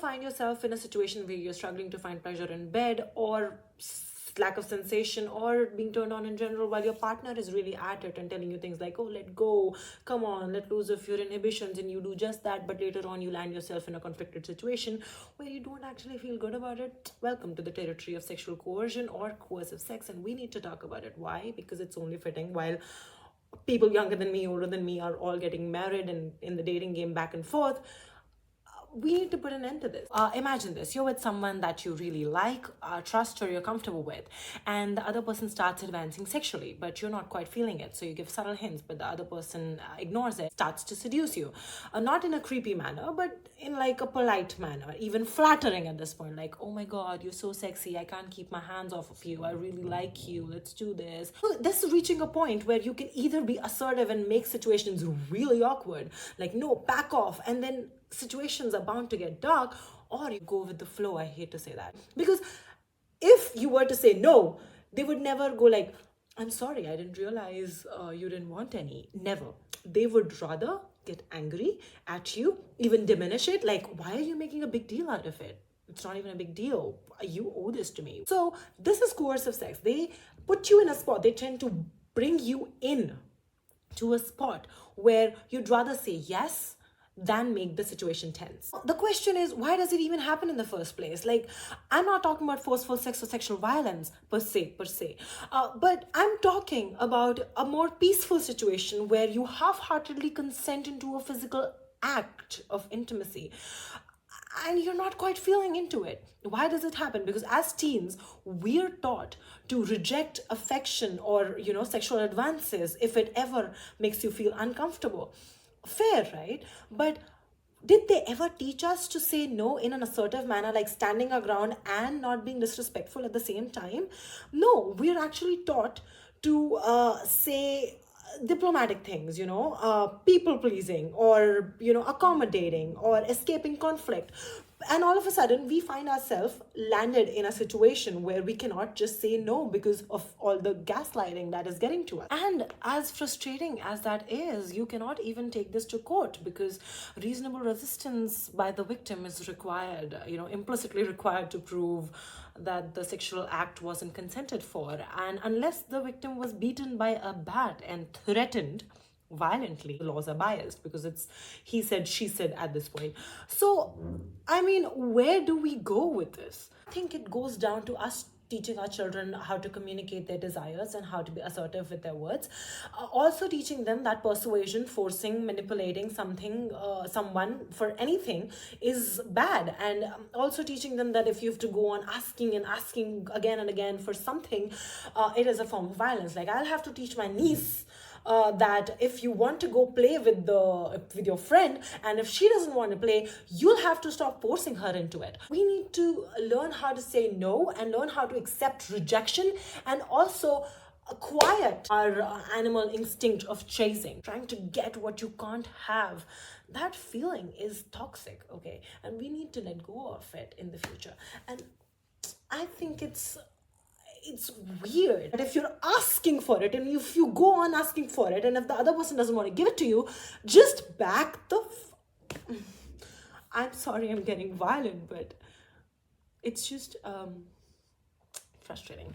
find yourself in a situation where you're struggling to find pleasure in bed, or lack of sensation, or being turned on in general, while your partner is really at it and telling you things like, oh, let go, come on, let loose of your inhibitions, and you do just that, but later on you land yourself in a conflicted situation where you don't actually feel good about it, welcome to the territory of sexual coercion or coercive sex. And we need to talk about it. Why? Because it's only fitting, while people younger than me, older than me, are all getting married and in the dating game back and forth, we need to put an end to this. Imagine this. You're with someone that you really like, trust, or you're comfortable with, and the other person starts advancing sexually, but you're not quite feeling it. So you give subtle hints, but the other person ignores it, starts to seduce you. Not in a creepy manner, but in like a polite manner, even flattering at this point. Like, oh my God, you're so sexy. I can't keep my hands off of you. I really like you. Let's do this. So this is reaching a point where you can either be assertive and make situations really awkward, like, no, back off, and then situations are bound to get dark, or you go with the flow. I hate to say that, because if you were to say no, they would never go like, I'm sorry, I didn't realize you didn't want any. Never. They would rather get angry at you, even diminish it, like, why are you making a big deal out of it? It's not even a big deal. You owe this to me. So this is coercive sex. They put you in a spot. They tend to bring you in to a spot where you'd rather say yes than make the situation tense. The question is, why does it even happen in the first place? Like, I'm not talking about forceful sex or sexual violence per se, but I'm talking about a more peaceful situation where you half-heartedly consent into a physical act of intimacy and you're not quite feeling into it. Why does it happen? Because as teens, we're taught to reject affection or, sexual advances if it ever makes you feel uncomfortable. Fair, right? But did they ever teach us to say no in an assertive manner, like standing our ground and not being disrespectful at the same time? No, we're actually taught to say diplomatic things, people pleasing, or, accommodating, or escaping conflict. And all of a sudden, we find ourselves landed in a situation where we cannot just say no because of all the gaslighting that is getting to us. And as frustrating as that is, you cannot even take this to court because reasonable resistance by the victim is required, implicitly required to prove that the sexual act wasn't consented for. And unless the victim was beaten by a bat and threatened violently, the laws are biased because it's he said, she said at this point. So, where do we go with this? I think it goes down to us teaching our children how to communicate their desires and how to be assertive with their words. Also teaching them that persuasion, forcing, manipulating someone for anything is bad. And also teaching them that if you have to go on asking and asking again and again for something, it is a form of violence. Like, I'll have to teach my niece that if you want to go play with your friend, and if she doesn't want to play, you'll have to stop forcing her into it. We need to learn how to say no and learn how to accept rejection, and also quiet our animal instinct of chasing, trying to get what you can't have. That feeling is toxic, okay? And we need to let go of it in the future. And I think it's weird that if you're asking for it and if you go on asking for it, and if the other person doesn't want to give it to you, just back the I'm sorry I'm getting violent, but it's just frustrating.